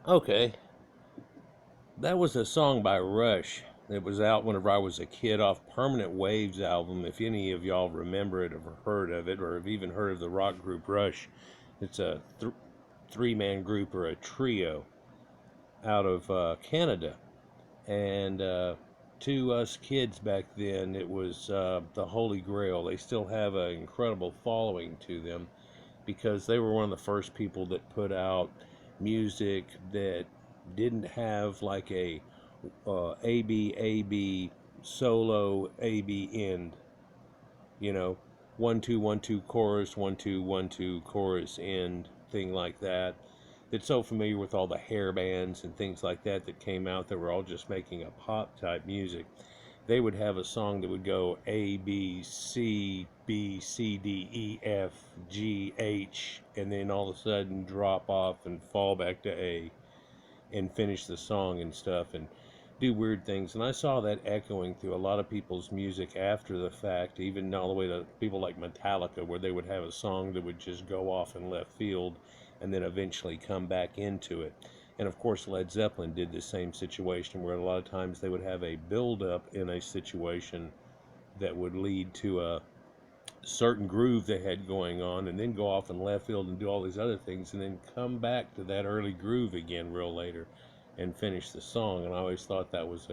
Okay, that was a song by Rush. It was out whenever I was a kid off Permanent Waves album. If any of y'all remember it or heard of it, or have even heard of the rock group Rush, it's a three-man group or a trio out of Canada. And to us kids back then, it was the Holy Grail. They still have an incredible following to them because they were one of the first people that put out music that didn't have like a A B solo AB end, you know, 1 2 1 2 chorus, 1 2 1 2 chorus end, thing like that. That's so familiar with all the hair bands and things like that that came out that were all just making a pop type music. They would have a song that would go A B C B C D E F G H and then all of a sudden drop off and fall back to A and finish the song and stuff and do weird things. And I saw that echoing through a lot of people's music after the fact, even all the way to people like Metallica, where they would have a song that would just go off in left field and then eventually come back into it. And of course, Led Zeppelin did the same situation where a lot of times they would have a build up in a situation that would lead to a certain groove they had going on and then go off in left field and do all these other things and then come back to that early groove again real later and finish the song. And I always thought that was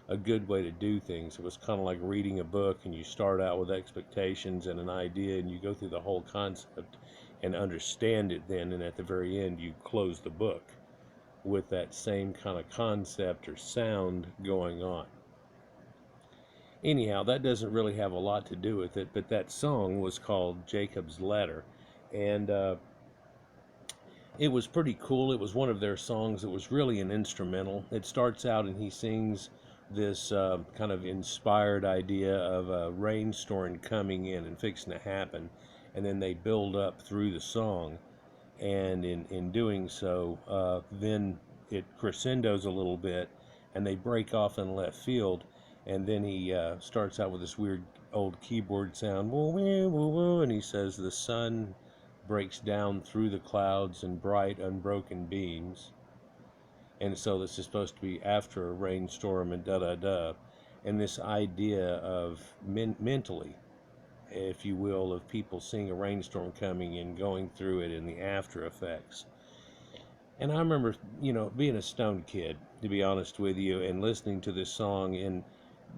a good way to do things. It was kind of like reading a book, and you start out with expectations and an idea and you go through the whole concept and understand it then, and at the very end you close the book with that same kind of concept or sound going on. Anyhow, that doesn't really have a lot to do with it, but that song was called Jacob's Ladder, and it was pretty cool. It was one of their songs. It was really an instrumental. It starts out and he sings this kind of inspired idea of a rainstorm coming in and fixing to happen, and then they build up through the song, and in doing so, then it crescendos a little bit, and they break off in left field, and then he starts out with this weird old keyboard sound, woo woo woo woo, and he says the sun breaks down through the clouds in bright unbroken beams, and so this is supposed to be after a rainstorm and da da da, and this idea of mentally, if you will, of people seeing a rainstorm coming and going through it and the after effects. And I remember, being a stoned kid, to be honest with you, and listening to this song and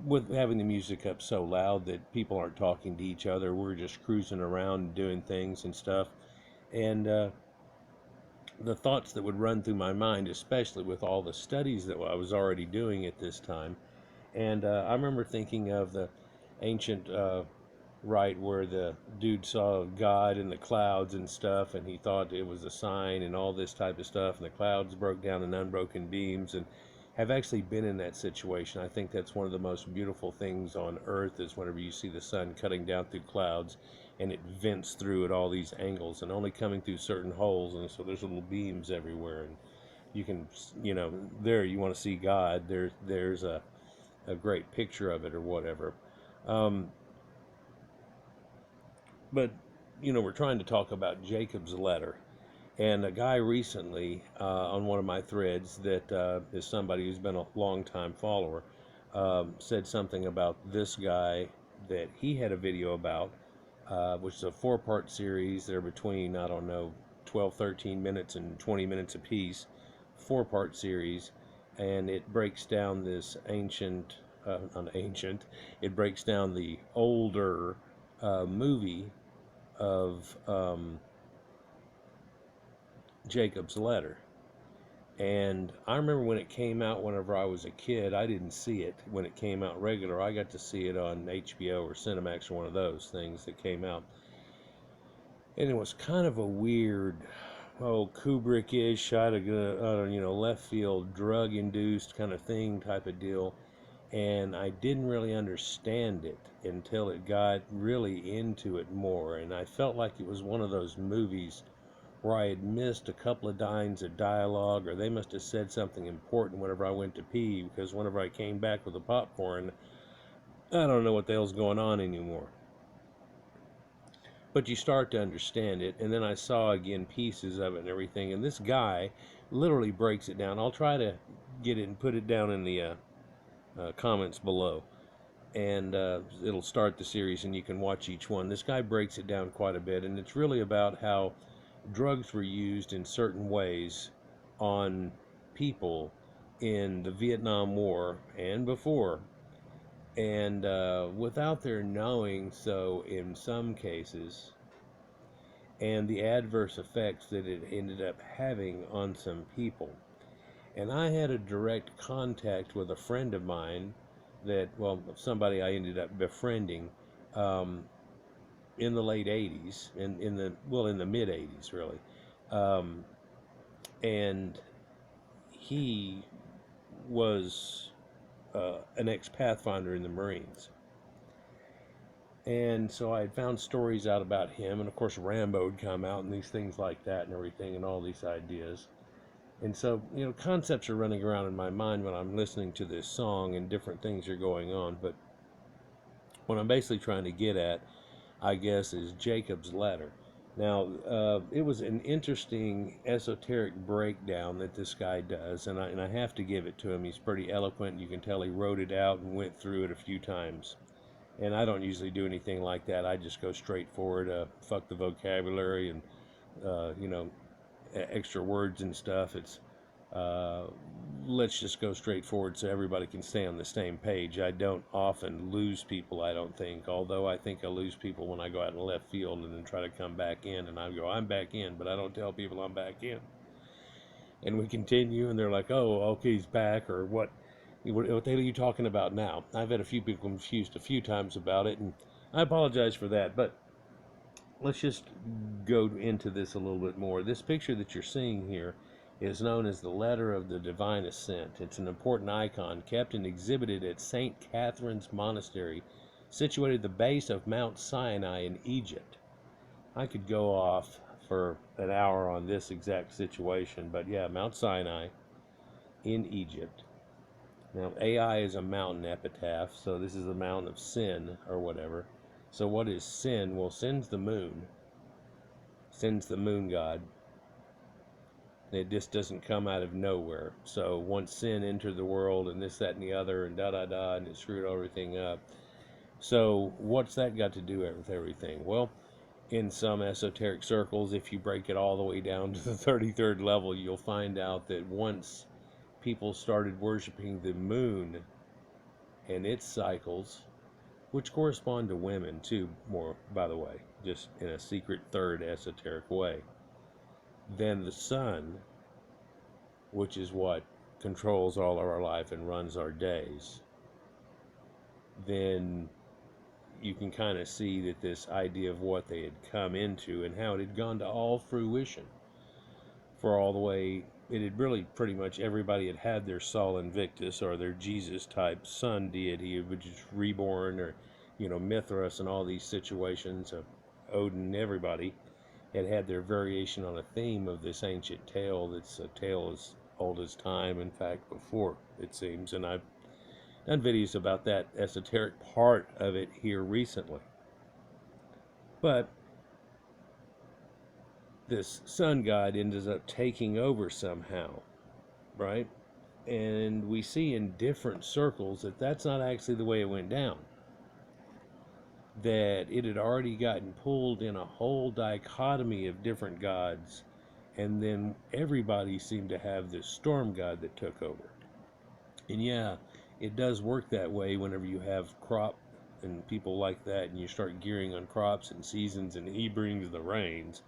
with having the music up so loud that people aren't talking to each other. We're just cruising around and doing things and stuff. And the thoughts that would run through my mind, especially with all the studies that I was already doing at this time. And I remember thinking of the ancient rite where the dude saw God in the clouds and stuff, and he thought it was a sign and all this type of stuff, and the clouds broke down in unbroken beams, and have actually been in that situation. I think that's one of the most beautiful things on earth is whenever you see the sun cutting down through clouds and it vents through at all these angles and only coming through certain holes, and so there's little beams everywhere, and you can, there you want to see God, there's a great picture of it or whatever. um, but we're trying to talk about Jacob's ladder. And a guy recently on one of my threads that is somebody who's been a long time follower said something about this guy that he had a video about, which is a 4-part series. They're between, I don't know, 12, 13 minutes and 20 minutes apiece, 4-part series. And it breaks down this not ancient, it breaks down the older movie of Jacob's Ladder. And I remember when it came out whenever I was a kid, I didn't see it when it came out regular. I got to see it on HBO or Cinemax or one of those things that came out. And it was kind of a weird, Kubrick-ish, left field, drug-induced kind of thing type of deal. And I didn't really understand it until it got really into it more. And I felt like it was one of those movies where I had missed a couple of lines of dialogue, or they must have said something important whenever I went to pee, because whenever I came back with the popcorn, I don't know what the hell's going on anymore. but you start to understand it. And then I saw again pieces of it and everything. And this guy literally breaks it down. I'll try to get it and put it down in the comments below. And it'll start the series and you can watch each one. This guy breaks it down quite a bit. And it's really about how drugs were used in certain ways on people in the Vietnam War and before. And without their knowing so in some cases, and the adverse effects that it ended up having on some people. And I had a direct contact with a friend of mine that, well, somebody I ended up befriending um, in the late 80s, in the mid 80s, really. Um, and he was an ex-Pathfinder in the Marines. And so I had found stories out about him, and of course Rambo had come out and these things like that and everything and all these ideas. And so, concepts are running around in my mind when I'm listening to this song and different things are going on. But what I'm basically trying to get at, I guess, is Jacob's ladder. Now, it was an interesting esoteric breakdown that this guy does, and I have to give it to him. He's pretty eloquent. You can tell he wrote it out and went through it a few times. And I don't usually do anything like that. I just go straight forward, fuck the vocabulary and, extra words and stuff. It's let's just go straight forward so everybody can stay on the same page. I don't often lose people, I don't think, although I think I lose people when I go out in left field and then try to come back in and I go, I'm back in, but I don't tell people I'm back in. And we continue and they're like, oh, okay, he's back, or what the hell are you talking about now? I've had a few people confused a few times about it, and I apologize for that, but let's just go into this a little bit more. This picture that you're seeing here is known as the Letter of the Divine Ascent. It's an important icon kept and exhibited at St. Catherine's Monastery, situated at the base of Mount Sinai in Egypt. I could go off for an hour on this exact situation, but yeah, Mount Sinai in Egypt. Now, AI is a mountain epitaph, so this is the mountain of sin or whatever. So what is sin? Well, sin's the moon. Sin's the moon god. It just doesn't come out of nowhere. So once sin entered the world and this, that, and the other, and da-da-da, and it screwed everything up. So what's that got to do with everything? Well, in some esoteric circles, if you break it all the way down to the 33rd level, you'll find out that once people started worshiping the moon and its cycles, which correspond to women too, more, by the way, just in a secret third esoteric way, then the sun, which is what controls all of our life and runs our days, then you can kind of see that this idea of what they had come into and how it had gone to all fruition for all the way, it had really pretty much everybody had their Sol Invictus or their Jesus type sun deity, which is reborn, or Mithras and all these situations of Odin. Everybody had their variation on a theme of this ancient tale that's a tale as old as time, in fact before, it seems. And I've done videos about that esoteric part of it here recently. But this sun god ends up taking over somehow, right? And we see in different circles that that's not actually the way it went down. That it had already gotten pulled in a whole dichotomy of different gods, and then everybody seemed to have this storm god that took over. And yeah, it does work that way whenever you have crop and people like that, and you start gearing on crops and seasons, and he brings the rains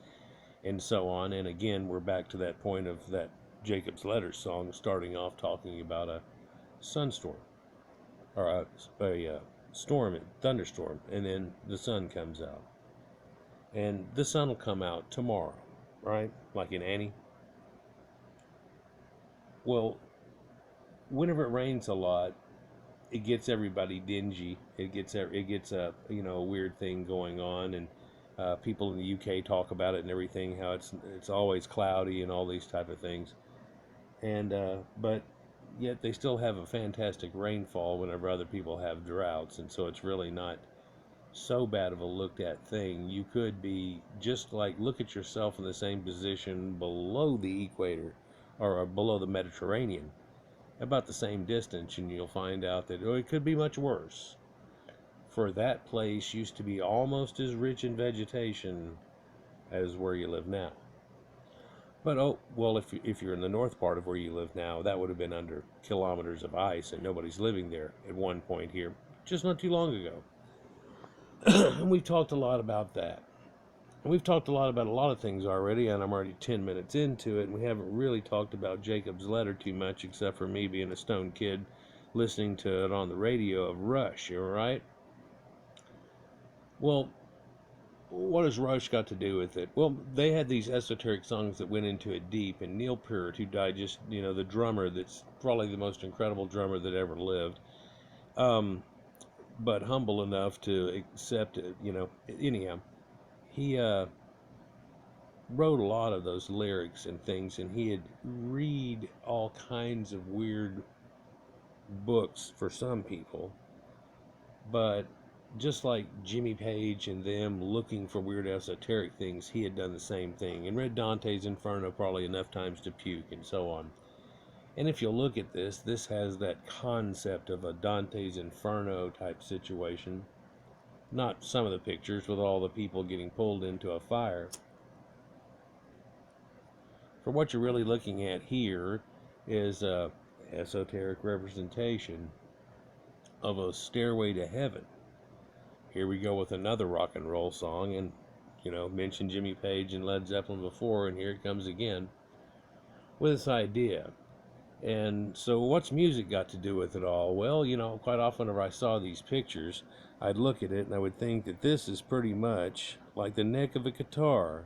and so on. And again, we're back to that point of that Jacob's Letter song, starting off talking about a sunstorm or a storm, thunderstorm, and then the sun comes out, and the sun will come out tomorrow, right? Like in Annie. Well, whenever it rains a lot, it gets everybody dingy. It gets a a weird thing going on, and people in the UK talk about it and everything, how it's always cloudy and all these type of things, and but yet they still have a fantastic rainfall whenever other people have droughts, and so it's really not so bad of a looked at thing. You could be just like, look at yourself in the same position below the equator or below the Mediterranean, about the same distance, and you'll find out that, oh, it could be much worse. For that place used to be almost as rich in vegetation as where you live now. But oh, well, if you're in the north part of where you live now, that would have been under kilometers of ice, and nobody's living there at one point here, just not too long ago. And we've talked a lot about that. And we've talked a lot about a lot of things already, and I'm already 10 minutes into it, and we haven't really talked about Jacob's Letter too much, except for me being a stone kid listening to it on the radio of Rush, all right? Well, what has Rush got to do with it? Well, they had these esoteric songs that went into it deep, and Neil Peart, who died just, the drummer that's probably the most incredible drummer that ever lived, but humble enough to accept it, anyhow, he wrote a lot of those lyrics and things, and he had read all kinds of weird books for some people, but just like Jimmy Page and them looking for weird esoteric things, he had done the same thing and read Dante's Inferno probably enough times to puke and so on. And if you look at this has that concept of a Dante's Inferno type situation. Not some of the pictures with all the people getting pulled into a fire. For what you're really looking at here is a esoteric representation of a stairway to heaven. Here we go with another rock and roll song, and mentioned Jimmy Page and Led Zeppelin before, and here it comes again with this idea. And so what's music got to do with it all? Well, quite often whenever I saw these pictures, I'd look at it and I would think that this is pretty much like the neck of a guitar.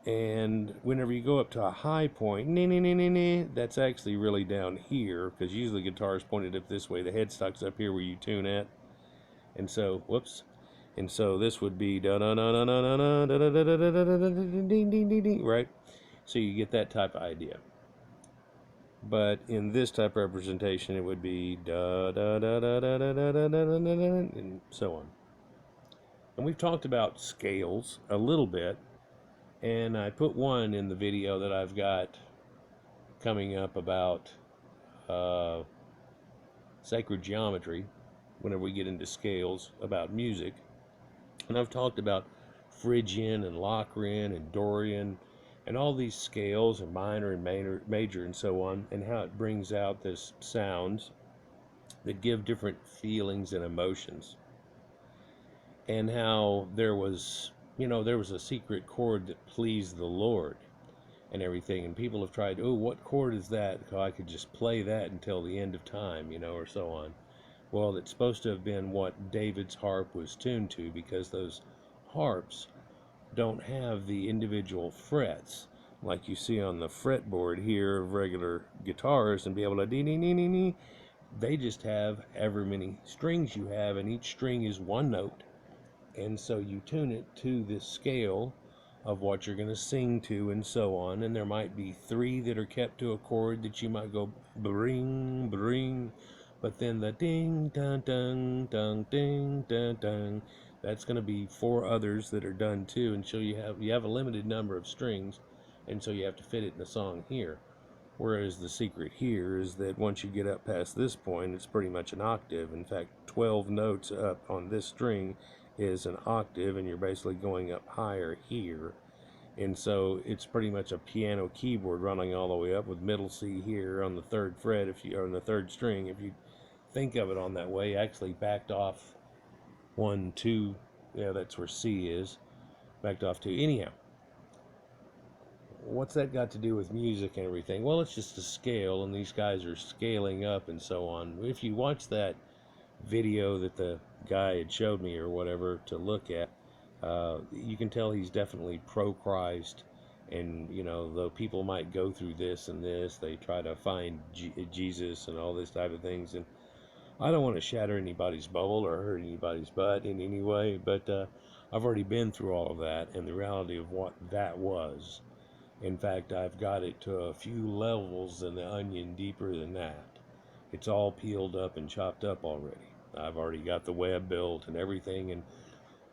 And whenever you go up to a high point, that's actually really down here, because usually the guitar is pointed up this way. The headstock's up here where you tune at. And so, whoops. And so this would be right? So you get that type of idea. But in this type of representation, it would be and so on. And we've talked about scales a little bit, and I put one in the video that I've got coming up about sacred geometry, whenever we get into scales about music. And I've talked about Phrygian and Locrian and Dorian and all these scales, and minor and major and so on, and how it brings out this sounds that give different feelings and emotions. And how there was a secret chord that pleased the Lord and everything, and people have tried, oh, what chord is that? Oh, I could just play that until the end of time, or so on. Well, it's supposed to have been what David's harp was tuned to, because those harps don't have the individual frets like you see on the fretboard here of regular guitars and be able to dee. They just have ever many strings you have, and each string is one note. And so you tune it to this scale of what you're going to sing to and so on. And there might be 3 that are kept to a chord that you might go bring, bring. But then the ding, dun, dun, dun, ding, dun, dun, that's going to be 4 others that are done too. And so you have a limited number of strings, and so you have to fit it in the song here. Whereas the secret here is that once you get up past this point, it's pretty much an octave. In fact, 12 notes up on this string is an octave, and you're basically going up higher here. And so it's pretty much a piano keyboard running all the way up, with middle C here on the 3rd fret, or on the 3rd string. If you think of it on that way, actually backed off 1, 2, that's where C is, backed off 2. Anyhow, what's that got to do with music and everything? Well, it's just a scale, and these guys are scaling up and so on. If you watch that video that the guy had showed me or whatever to look at, you can tell he's definitely pro-Christ. And though people might go through this and this, they try to find Jesus and all this type of things. And I don't want to shatter anybody's bubble or hurt anybody's butt in any way, but I've already been through all of that and the reality of what that was. In fact, I've got it to a few levels in the onion deeper than that. It's all peeled up and chopped up already. I've already got the web built and everything, and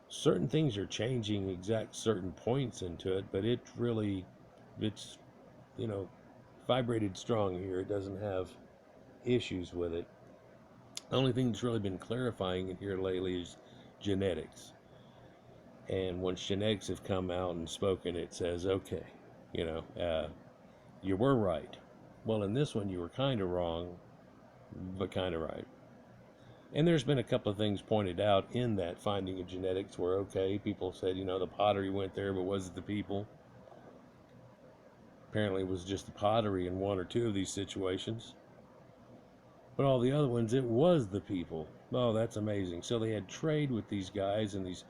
certain things are changing exact certain points into it, but it's, you know, vibrated strong here. It doesn't have issues with it. The only thing that's really been clarifying in here lately is genetics. And once genetics have come out and spoken, it says, okay, you know, you were right. Well, in this one, you were kind of wrong, but kind of right. And there's been a couple of things pointed out in that finding of genetics where, okay, people said, you know, the pottery went there, but was it the people? Apparently, it was just the pottery in one or two of these situations. But all the other ones, it was the people. Oh, that's amazing. So they had trade with these guys and these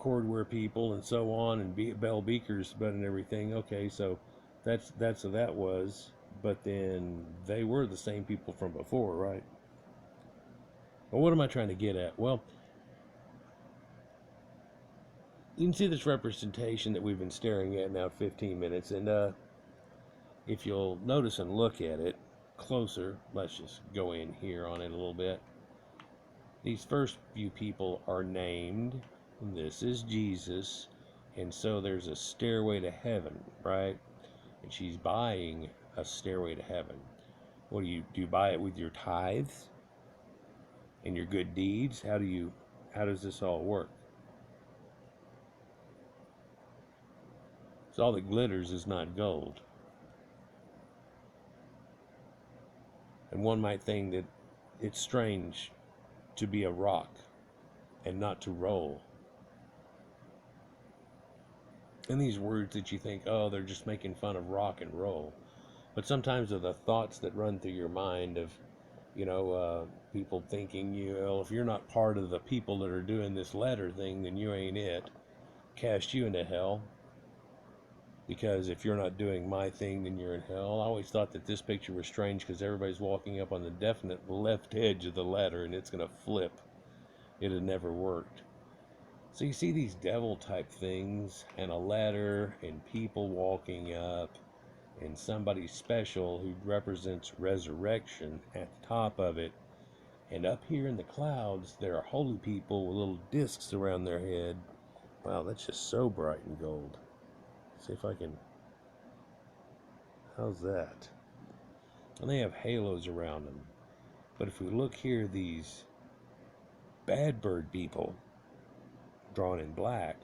cordware people and so on, and bell beakers, but and everything. Okay, so that's what that was. But then they were the same people from before, right? Well, what am I trying to get at? Well, you can see this representation that we've been staring at now 15 minutes, and if you'll notice and look at it closer, let's just go in here on it a little bit. These first few people are named. This is Jesus, and so there's a stairway to heaven, right? And she's buying a stairway to heaven. What do? You buy it with your tithes and your good deeds? How does this all work? So all that glitters is not gold. And one might think that it's strange to be a rock and not to roll. And these words that you think, oh, they're just making fun of rock and roll. But sometimes they're the thoughts that run through your mind of, you know, people thinking, you know, if you're not part of the people that are doing this letter thing, then you ain't it. Cast you into hell. Because if you're not doing my thing, then you're in hell. I always thought that this picture was strange because everybody's walking up on the definite left edge of the ladder and it's going to flip. It had never worked. So you see these devil type things and a ladder and people walking up and somebody special who represents resurrection at the top of it. And up here in the clouds, there are holy people with little discs around their head. Wow, that's just so bright and gold. See if I can... How's that? And they have halos around them. But if we look here, these bad bird people, drawn in black,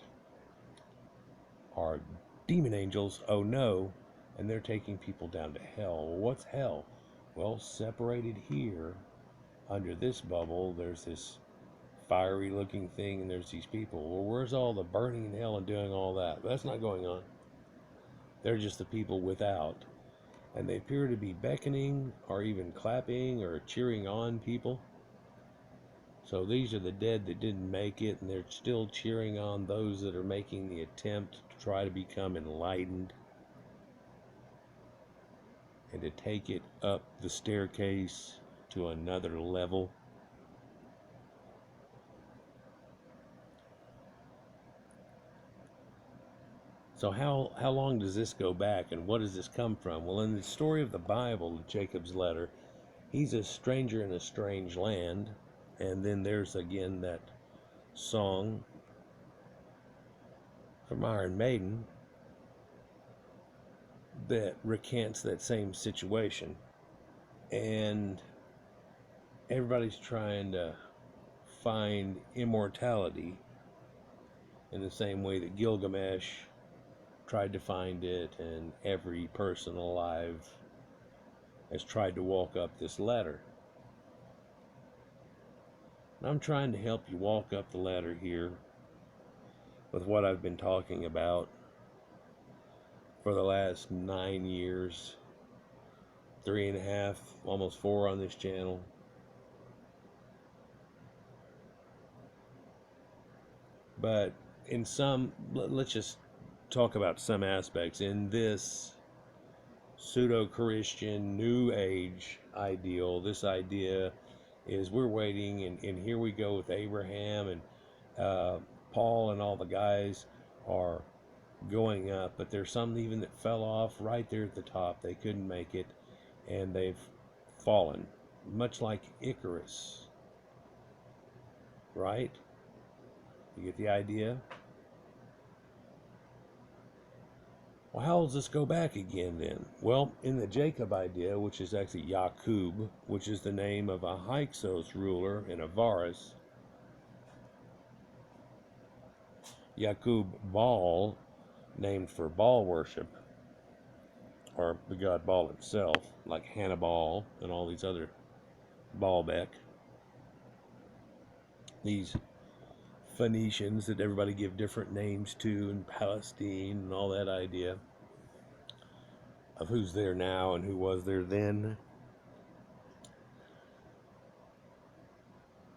are demon angels, oh no, and they're taking people down to hell. Well, what's hell? Well, separated here, under this bubble, there's this fiery looking thing, and there's these people. Well, where's all the burning in hell and doing all that? That's not going on. They're just the people without. And they appear to be beckoning or even clapping or cheering on people. So these are the dead that didn't make it, and they're still cheering on those that are making the attempt to try to become enlightened and to take it up the staircase to another level. So how long does this go back, and what does this come from? Well, in the story of the Bible, Jacob's letter, he's a stranger in a strange land. And then there's again that song from Iron Maiden that recants that same situation. And everybody's trying to find immortality in the same way that Gilgamesh tried to find it, and every person alive has tried to walk up this ladder. I'm trying to help you walk up the ladder here with what I've been talking about for the last 9 years, 3.5, almost 4 on this channel. But in some, let's just talk about some aspects. In this pseudo-Christian New Age ideal, this idea is we're waiting, and here we go with Abraham and Paul and all the guys are going up, but there's some even that fell off right there at the top. They couldn't make it, and they've fallen, much like Icarus. right? You get the idea? Well, how does this go back again then? Well, in the Jacob idea, which is actually Yakub, which is the name of a Hyksos ruler in Avaris, Yakub Baal, named for Baal worship, or the god Baal himself, like Hannibal and all these other Baalbek, these Phoenicians that everybody give different names to in Palestine and all that idea of who's there now and who was there then.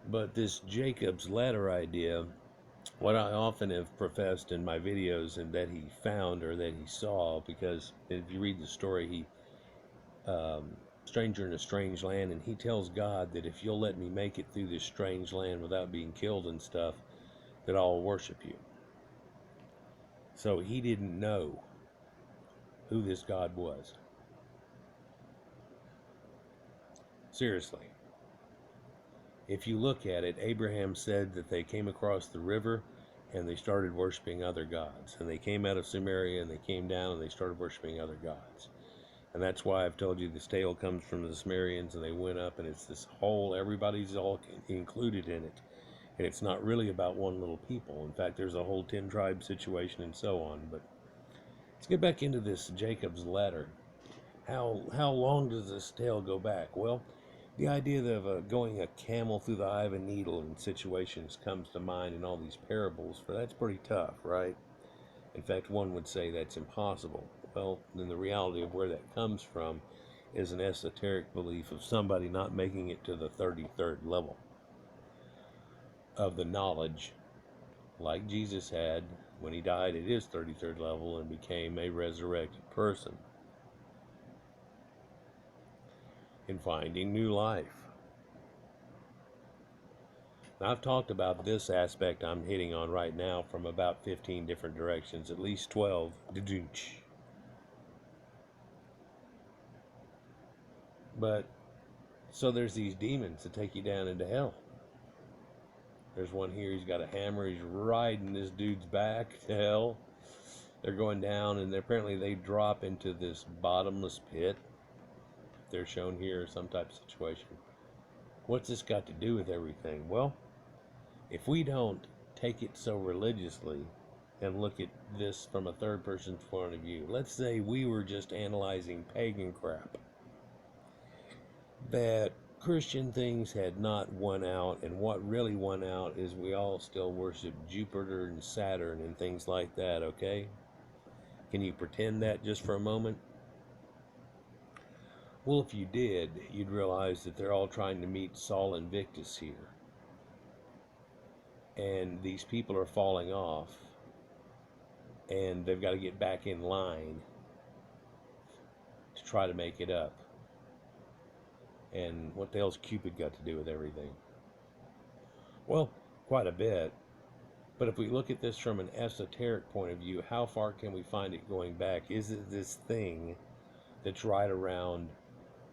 But this Jacob's ladder idea, what I often have professed in my videos and that he found or that he saw, because if you read the story, he stranger in a strange land, and he tells God that if you'll let me make it through this strange land without being killed and stuff, that I'll worship you. So he didn't know who this God was. Seriously. If you look at it, Abraham said that they came across the river and they started worshiping other gods. And they came out of Samaria and they came down and they started worshiping other gods. And that's why I've told you this tale comes from the Sumerians, and they went up, and it's this whole, everybody's all included in it. And it's not really about one little people. In fact, there's a whole 10 tribe situation and so on. But let's get back into this Jacob's ladder. How long does this tale go back? Well, the idea of going a camel through the eye of a needle in situations comes to mind in all these parables, for that's pretty tough, right? In fact, one would say that's impossible. Well, then the reality of where that comes from is an esoteric belief of somebody not making it to the 33rd level of the knowledge, like Jesus had when he died at his 33rd level and became a resurrected person, in finding new life. Now, I've talked about this aspect I'm hitting on right now from about 15 different directions, at least 12. But, so there's these demons that take you down into hell. There's one here, he's got a hammer, he's riding this dude's back to hell. They're going down, and apparently they drop into this bottomless pit. They're shown here, some type of situation. What's this got to do with everything? Well, if we don't take it so religiously and look at this from a third person's point of view, let's say we were just analyzing pagan crap, that Christian things had not won out, and what really won out is we all still worship Jupiter and Saturn and things like that, okay? Can you pretend that just for a moment? Well, if you did, you'd realize that they're all trying to meet Sol Invictus here. And these people are falling off, and they've got to get back in line to try to make it up. And what the hell's Cupid got to do with everything? Well, quite a bit. But if we look at this from an esoteric point of view, how far can we find it going back? Is it this thing that's right around,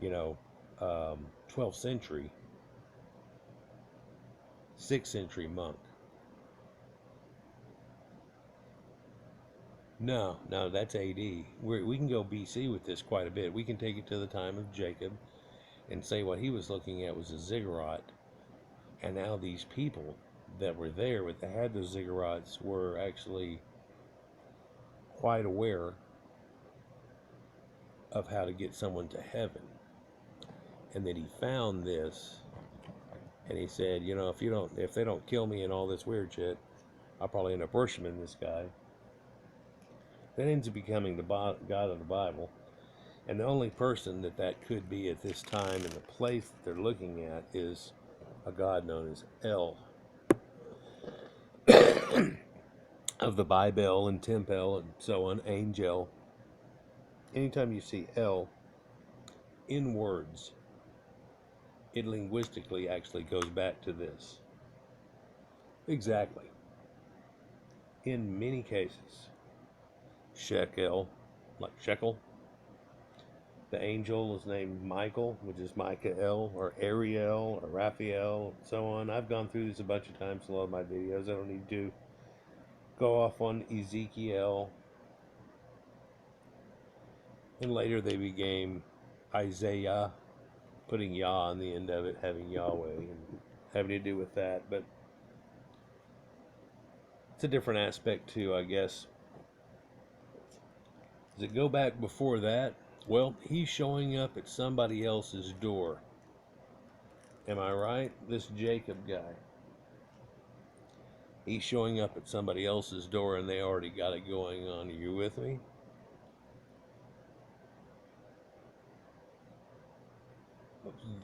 12th century, 6th century monk? No, that's AD. We can go BC with this quite a bit. We can take it to the time of Jacob and say what he was looking at was a ziggurat. And now these people that were there that had those ziggurats were actually quite aware of how to get someone to heaven. And that he found this, and he said, if they don't kill me and all this weird shit, I'll probably end up worshiping this guy. That ends up becoming the God of the Bible. And the only person that could be at this time in the place that they're looking at is a god known as El of the Bible and Temple and so on, angel. Anytime you see El in words, it linguistically actually goes back to this. Exactly. In many cases, shekel, like shekel, The angel is named Michael, which is Michael, or Ariel, or Raphael, and so on. I've gone through this a bunch of times in a lot of my videos. I don't need to go off on Ezekiel. And later they became Isaiah, putting Yah on the end of it, having Yahweh, and having to do with that. But it's a different aspect too, I guess. Does it go back before that? Well, he's showing up at somebody else's door. Am I right? This Jacob guy. He's showing up at somebody else's door and they already got it going on. Are you with me?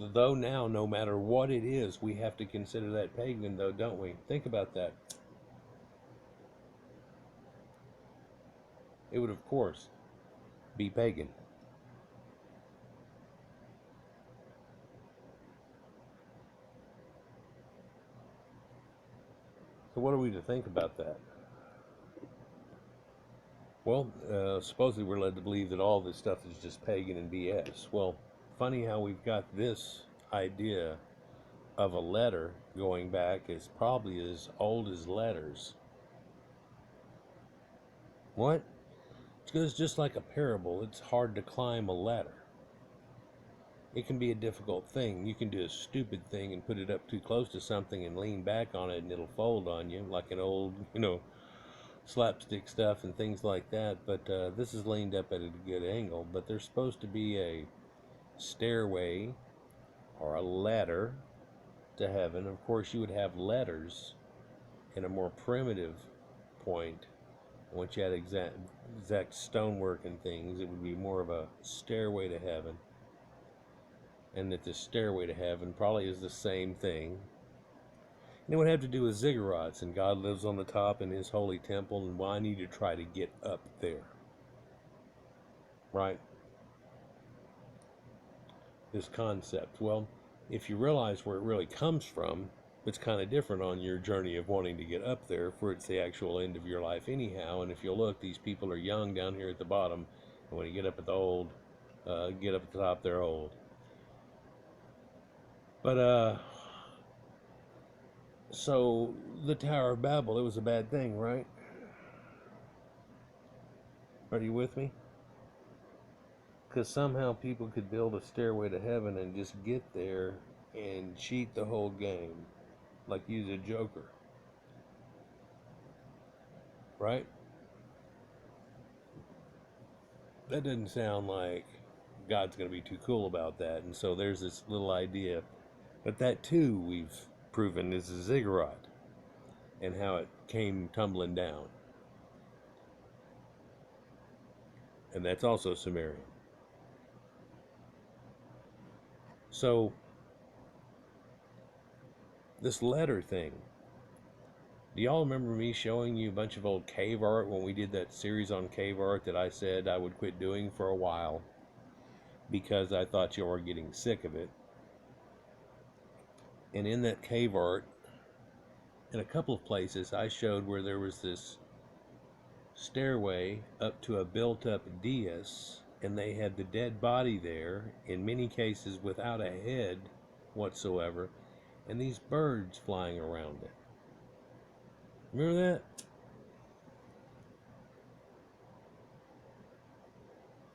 Though now, no matter what it is, we have to consider that pagan, though, don't we? Think about that. It would, of course, be pagan. So what are we to think about that? Well, supposedly we're led to believe that all this stuff is just pagan and BS. Well, funny how we've got this idea of a letter going back as probably as old as letters. What? It's just like a parable. It's hard to climb a ladder. It can be a difficult thing. You can do a stupid thing and put it up too close to something and lean back on it and it'll fold on you like an old, slapstick stuff and things like that. But this is leaned up at a good angle. But there's supposed to be a stairway or a ladder to heaven. Of course, you would have letters in a more primitive point. Once you had exact stonework and things, it would be more of a stairway to heaven. And that the stairway to heaven probably is the same thing. And it would have to do with ziggurats, and God lives on the top in his holy temple, and why need to try to get up there? Right? This concept. Well, if you realize where it really comes from, it's kind of different on your journey of wanting to get up there, for it's the actual end of your life anyhow. And if you look, these people are young down here at the bottom, and when you get up at get up at the top, they're old. But so the Tower of Babel, it was a bad thing, right? Are you with me? Because somehow people could build a stairway to heaven and just get there and cheat the whole game, like use a joker, right? That doesn't sound like God's going to be too cool about that. And so there's this little idea, but that too we've proven is a ziggurat and how it came tumbling down. And that's also Sumerian. So this letter thing, do y'all remember me showing you a bunch of old cave art when we did that series on cave art that I said I would quit doing for a while because I thought you were getting sick of it? And in that cave art, in a couple of places, I showed where there was this stairway up to a built-up dais, and they had the dead body there, in many cases without a head whatsoever, and these birds flying around it. Remember that?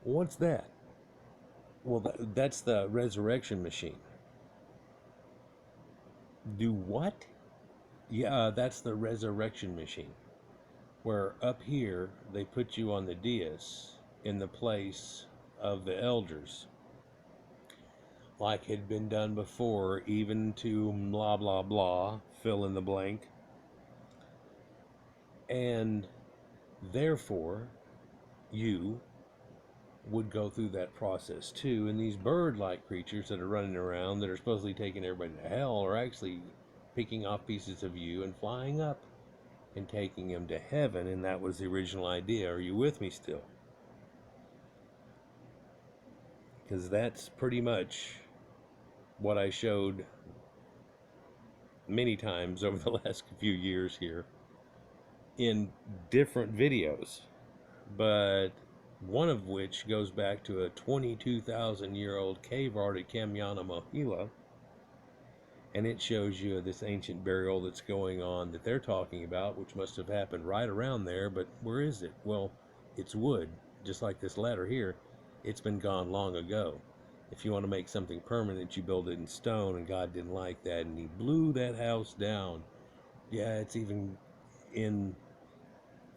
What's that? Well, that's the resurrection machine. Do what? Yeah, that's the resurrection machine. Where up here, they put you on the dais in the place of the elders. Like had been done before, even to blah, blah, blah, fill in the blank. And therefore, you would go through that process too. And these bird-like creatures that are running around that are supposedly taking everybody to hell are actually picking off pieces of you and flying up and taking them to heaven. And that was the original idea. Are you with me still? Because that's pretty much what I showed many times over the last few years here in different videos. But one of which goes back to a 22,000-year-old cave art at Kamyana Mohila, and it shows you this ancient burial that's going on that they're talking about, which must have happened right around there. But where is it? Well, it's wood, just like this ladder here. It's been gone long ago. If you want to make something permanent, you build it in stone, and God didn't like that, and he blew that house down. Yeah, it's even in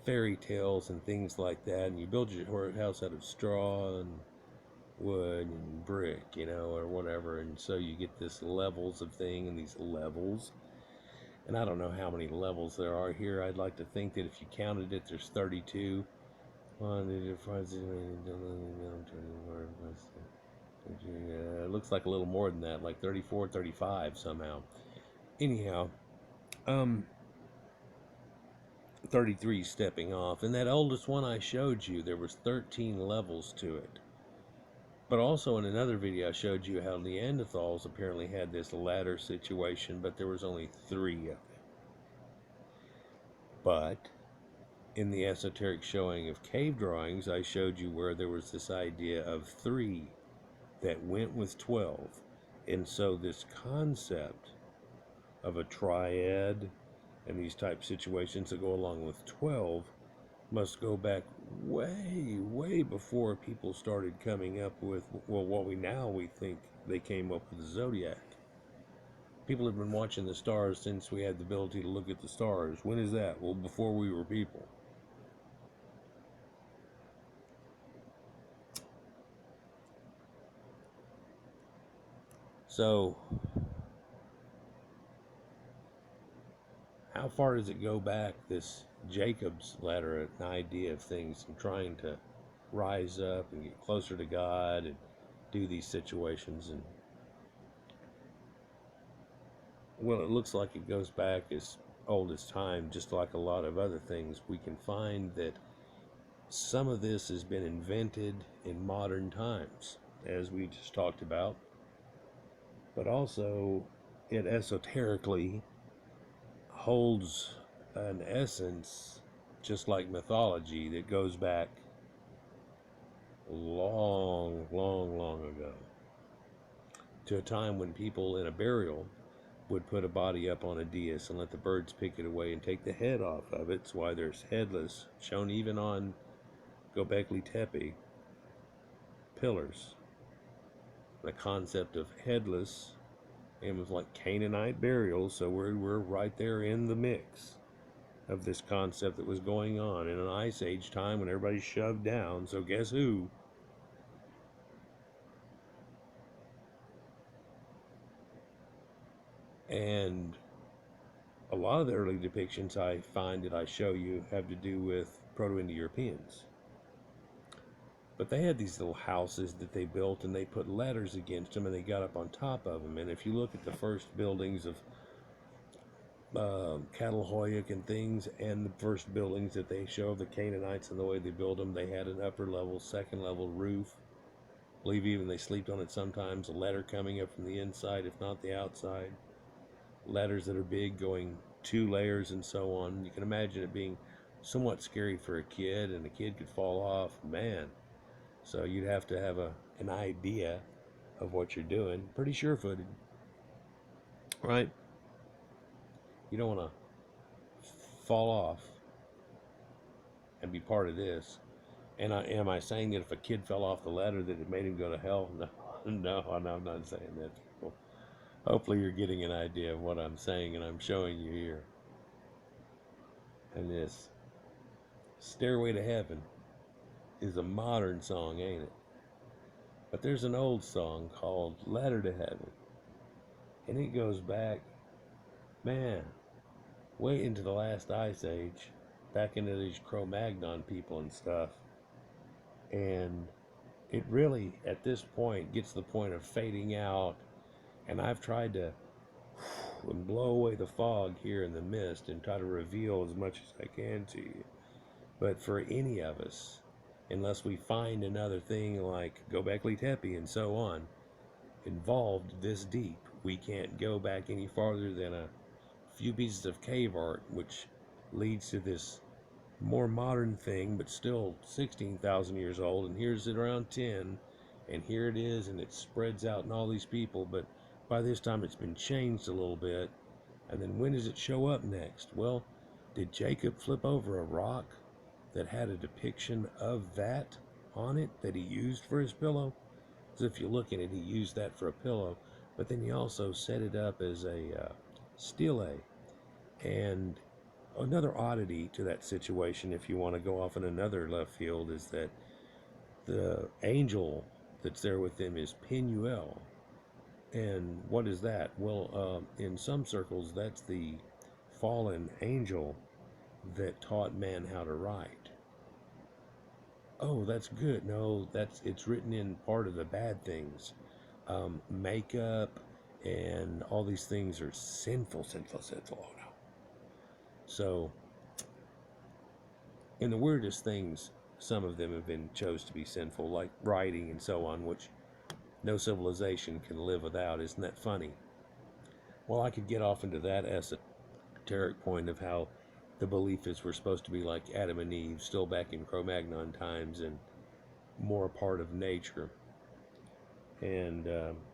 fairy tales and things like that, and you build your house out of straw and wood and brick, or whatever, and so you get this levels of thing and these levels. And I don't know how many levels there are here. I'd like to think that if you counted it, there's 32. It looks like a little more than that, like 34, 35 somehow. Anyhow, 33 stepping off. And that oldest one I showed you, there was 13 levels to it. But also in another video I showed you how Neanderthals apparently had this ladder situation, but there was only 3 of them. But in the esoteric showing of cave drawings, I showed you where there was this idea of 3 that went with 12. And so this concept of a triad and these type situations that go along with 12 must go back way, way before people started coming up with, well, what we think they came up with the zodiac. People have been watching the stars since we had the ability to look at the stars. When is that? Well, before we were people. So, how far does it go back, this Jacob's ladder, an idea of things and trying to rise up and get closer to God and do these situations? And well, it looks like it goes back as old as time, just like a lot of other things. We can find that some of this has been invented in modern times, as we just talked about, but also it esoterically holds an essence, just like mythology, that goes back long, long, long ago, to a time when people in a burial would put a body up on a dais and let the birds pick it away and take the head off of it. It's why there's headless, shown even on Göbekli Tepe pillars. The concept of headless, it was like Canaanite burials, so we're right there in the mix of this concept that was going on in an ice age time when everybody's shoved down. So guess who? And a lot of the early depictions I find that I show you have to do with Proto-Indo-Europeans. But they had these little houses that they built, and they put ladders against them, and they got up on top of them. And if you look at the first buildings of Catalhoyuk and things, and the first buildings that they show of the Canaanites and the way they built them, they had an upper level, second level roof. I believe even they slept on it sometimes, a ladder coming up from the inside, if not the outside. Ladders that are big, going 2 layers and so on. You can imagine it being somewhat scary for a kid, and a kid could fall off. Man. So you'd have to have an idea of what you're doing. Pretty sure-footed. Right? You don't want to fall off and be part of this. And am I saying that if a kid fell off the ladder that it made him go to hell? No, no, I'm not saying that, people. Hopefully you're getting an idea of what I'm saying and I'm showing you here. And this Stairway to Heaven is a modern song, ain't it? But there's an old song called Ladder to Heaven. And it goes back, man, way into the last ice age, back into these Cro-Magnon people and stuff. And it really, at this point, gets to the point of fading out. And I've tried to blow away the fog here in the mist and try to reveal as much as I can to you. But for any of us, unless we find another thing like Göbekli Tepe and so on, involved this deep, we can't go back any farther than a few pieces of cave art, which leads to this more modern thing, but still 16,000 years old, and here's it around 10, and here it is, and it spreads out in all these people, but by this time it's been changed a little bit. And then when does it show up next? Well, did Jacob flip over a rock that had a depiction of that on it that he used for his pillow? Because if you look at it, he used that for a pillow, but then he also set it up as a stele. And another oddity to that situation, if you want to go off in another left field, is that the angel that's there with him is Penuel. And what is that? Well, in some circles, that's the fallen angel that taught man how to write. Oh, that's good. No, it's written in part of the bad things. Makeup and all these things are sinful, sinful, sinful. Oh no. So, in the weirdest things, some of them have been chose to be sinful, like writing and so on, which no civilization can live without. Isn't that funny? Well, I could get off into that esoteric point of how the belief is we're supposed to be like Adam and Eve, still back in Cro-Magnon times and more a part of nature. And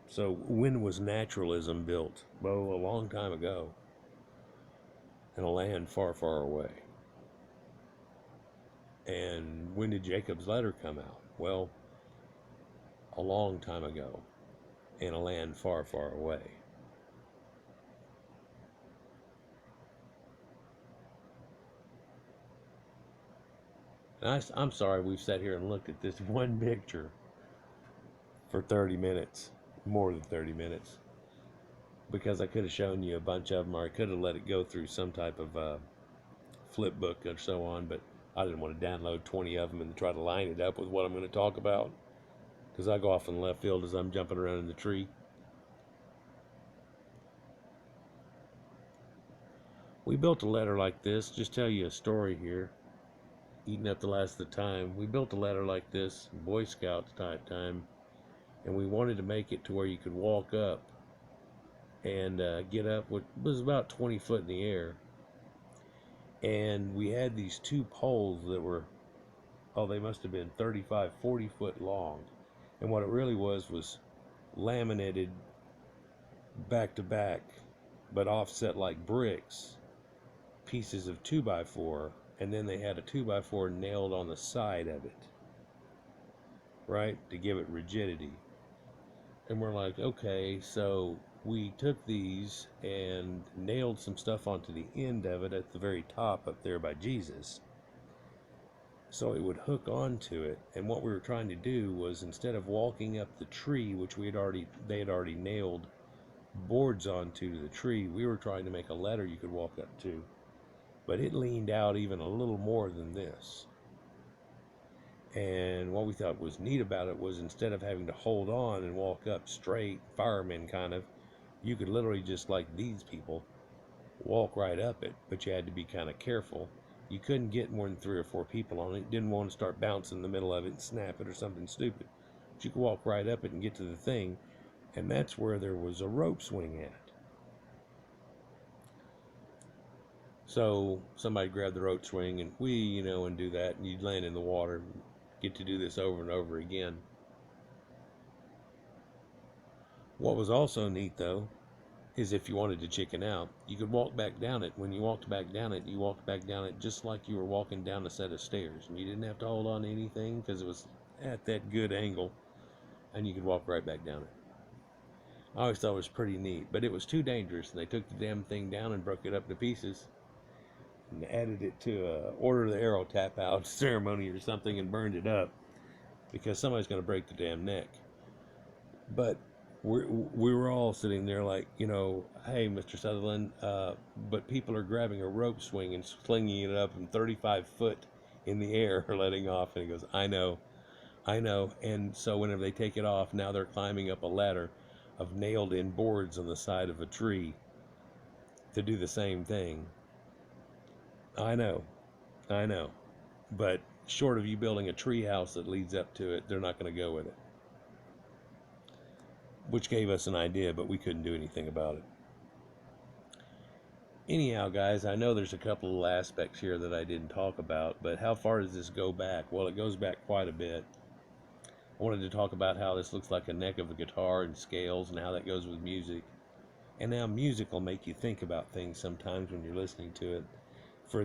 so when was naturalism built? Well, a long time ago in a land far, far away. And when did Jacob's letter come out? Well, a long time ago in a land far, far away. And I'm sorry we've sat here and looked at this one picture for 30 minutes, more than 30 minutes, because I could have shown you a bunch of them, or I could have let it go through some type of flip book or so on, but I didn't want to download 20 of them and try to line it up with what I'm going to talk about, because I go off in left field as I'm jumping around in the tree. We built a letter like this, just tell you a story here, eating up the last of the time. We built a ladder like this, Boy Scouts type time, and we wanted to make it to where you could walk up and get up, which was about 20 foot in the air. And we had these two poles that were, oh, they must have been 35, 40 foot long. And what it really was laminated back to back, but offset like bricks, pieces of 2x4, and then they had a 2x4 nailed on the side of it, right, to give it rigidity. And we're like, okay, so we took these and nailed some stuff onto the end of it at the very top up there by Jesus, so it would hook onto it. And what we were trying to do was, instead of walking up the tree, which they had already nailed boards onto the tree, we were trying to make a ladder you could walk up to. But it leaned out even a little more than this. And what we thought was neat about it was, instead of having to hold on and walk up straight, fireman kind of, you could literally, just like these people, walk right up it, but you had to be kind of careful. You couldn't get more than 3 or 4 people on it. Didn't want to start bouncing in the middle of it and snap it or something stupid. But you could walk right up it and get to the thing, and that's where there was a rope swing at. So somebody grabbed the rope swing, and and do that, and you'd land in the water, get to do this over and over again. What was also neat, though, is if you wanted to chicken out, you could walk back down it. When you walked back down it, you walked back down it just like you were walking down a set of stairs, and you didn't have to hold on to anything because it was at that good angle, and you could walk right back down it. I always thought it was pretty neat, but it was too dangerous, and they took the damn thing down and broke it up to pieces and added it to Order the Arrow tap out ceremony or something, and burned it up because somebody's going to break the damn neck. But we were all sitting there like, hey, Mr. Sutherland, but people are grabbing a rope swing and slinging it up from 35 foot in the air, letting off. And he goes, I know. And so whenever they take it off, now they're climbing up a ladder of nailed in boards on the side of a tree to do the same thing. I know. But short of you building a tree house that leads up to it, they're not going to go with it. Which gave us an idea, but we couldn't do anything about it. Anyhow, guys, I know there's a couple of aspects here that I didn't talk about, but how far does this go back? Well, it goes back quite a bit. I wanted to talk about how this looks like a neck of a guitar and scales and how that goes with music. And now music will make you think about things sometimes when you're listening to it.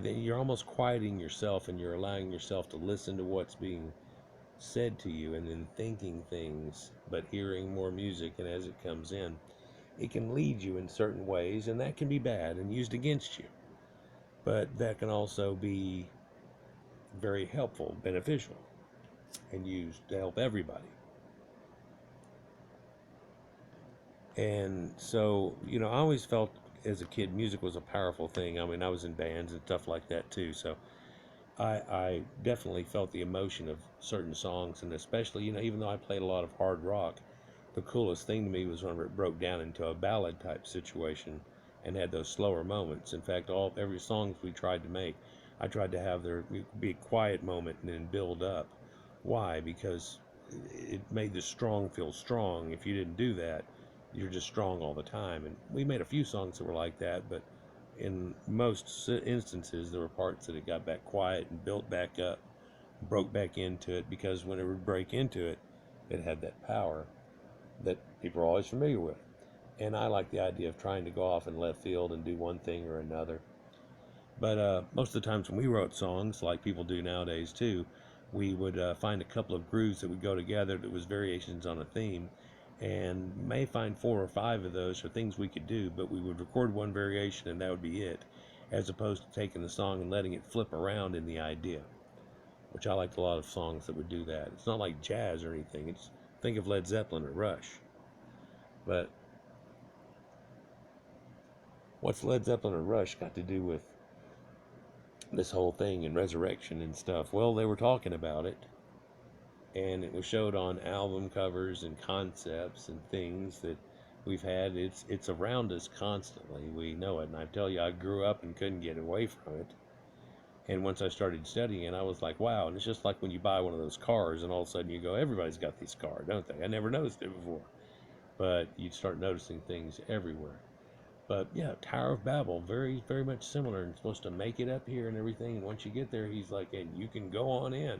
You're almost quieting yourself and you're allowing yourself to listen to what's being said to you and then thinking things, but hearing more music, and as it comes in, it can lead you in certain ways, and that can be bad and used against you. But that can also be very helpful, beneficial, and used to help everybody. And so, I always felt as a kid music was a powerful thing. I mean, I was in bands and stuff like that too. So I definitely felt the emotion of certain songs. And especially, even though I played a lot of hard rock, the coolest thing to me was whenever it broke down into a ballad type situation and had those slower moments. In fact, every song we tried to make, I tried to have there be a quiet moment and then build up. Why? Because it made the strong feel strong. If you didn't do that, you're just strong all the time. And we made a few songs that were like that, but in most instances, there were parts that it got back quiet and built back up, broke back into it, because when it would break into it, it had that power that people are always familiar with. And I like the idea of trying to go off in left field and do one thing or another. But most of the times when we wrote songs, like people do nowadays too, we would find a couple of grooves that would go together that was variations on a theme, and may find 4 or 5 of those for things we could do, but we would record one variation and that would be it, as opposed to taking the song and letting it flip around in the idea, which I liked a lot of songs that would do that. It's not like jazz or anything. Think of Led Zeppelin or Rush. But what's Led Zeppelin or Rush got to do with this whole thing and resurrection and stuff? Well, they were talking about it, and it was showed on album covers and concepts and things that we've had. It's around us constantly. We know it, and I tell you, I grew up and couldn't get away from it. And once I started studying it, I was like, wow. And it's just like when you buy one of those cars, and all of a sudden you go, everybody's got these cars, don't they? I never noticed it before, but you'd start noticing things everywhere. But yeah, Tower of Babel, very, very much similar, and supposed to make it up here and everything. And once you get there, he's like, and you can go on in,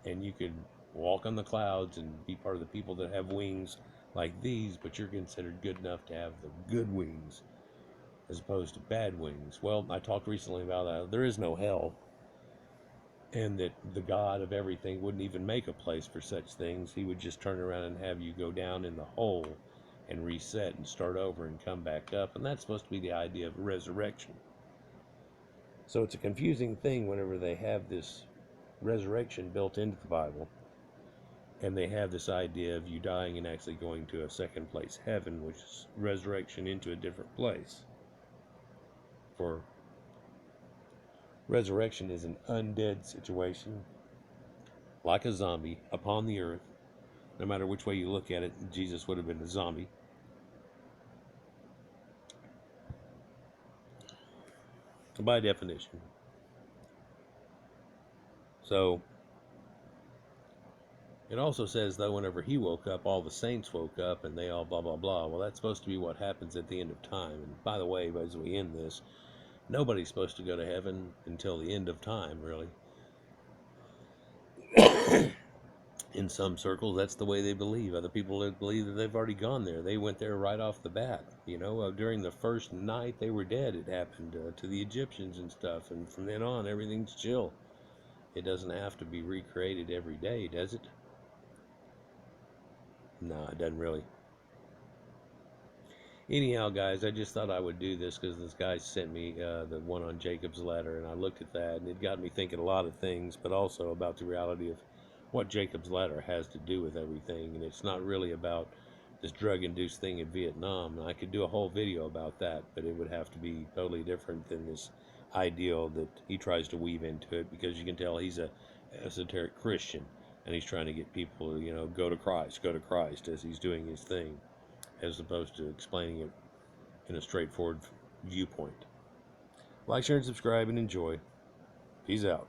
and you could walk on the clouds and be part of the people that have wings like these, but you're considered good enough to have the good wings as opposed to bad wings. Well, I talked recently about that. There is no hell, and that the God of everything wouldn't even make a place for such things. He would just turn around and have you go down in the hole and reset and start over and come back up. And that's supposed to be the idea of resurrection. So it's a confusing thing whenever they have this resurrection built into the Bible, and they have this idea of you dying and actually going to a second place, heaven, which is resurrection into a different place. For resurrection is an undead situation, like a zombie, upon the earth. No matter which way you look at it, Jesus would have been a zombie. By definition. So, it also says, though, whenever he woke up, all the saints woke up, and they all blah, blah, blah. Well, that's supposed to be what happens at the end of time. And by the way, as we end this, nobody's supposed to go to heaven until the end of time, really. In some circles, that's the way they believe. Other people believe that they've already gone there. They went there right off the bat. During the first night they were dead, it happened to the Egyptians and stuff. And from then on, everything's chill. It doesn't have to be recreated every day, does it? No, it doesn't really. Anyhow, guys, I just thought I would do this because this guy sent me the one on Jacob's ladder, and I looked at that, and it got me thinking a lot of things, but also about the reality of what Jacob's ladder has to do with everything. And it's not really about this drug-induced thing in Vietnam. And I could do a whole video about that, but it would have to be totally different than this ideal that he tries to weave into it, because you can tell he's a esoteric Christian, and he's trying to get people to, go to Christ as he's doing his thing, as opposed to explaining it in a straightforward viewpoint. Like, share, and subscribe, and enjoy. Peace out.